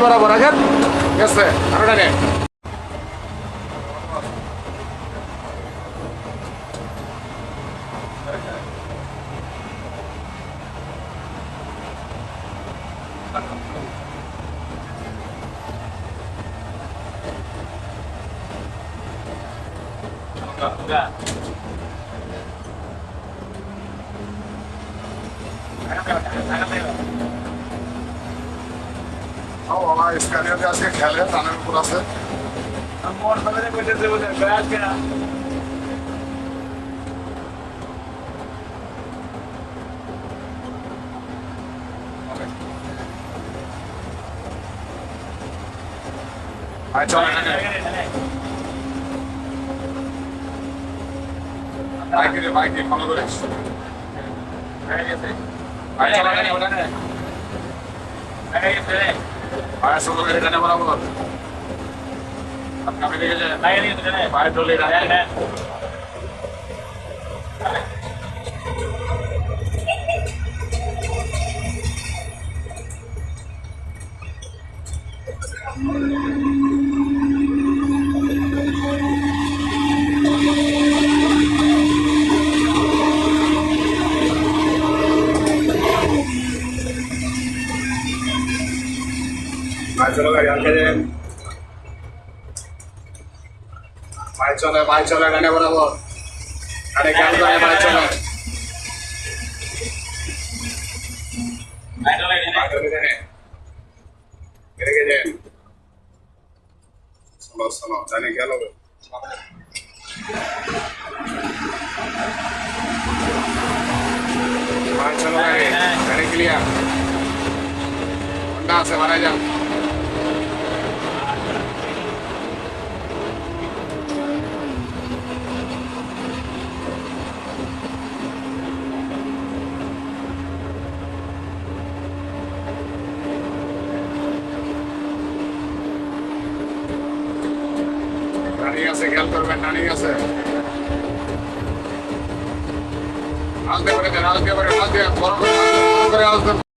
বরাবর রাখেন গেছে আরো টানে স্ক্যানিয়ার আজকে খেলে রানের উপর আছে বাইকে ফলো করিস ষোলো গাড়ি টানে বরাবর আপনি লেগে যায় বাইরে ডলে চলো গাড়ি আনতে যান ভাই চলে ডানে বরাবর আরে গাড়ি করে ভাই চলে চলো চলো জানি গেল ভাই চলো গাড়ি ক্লিয়ার হোন্ডা আছে মারা যান রানিং আছে খেয়াল করবেন রানিং আছে আলতে পারে বড় করে আলতে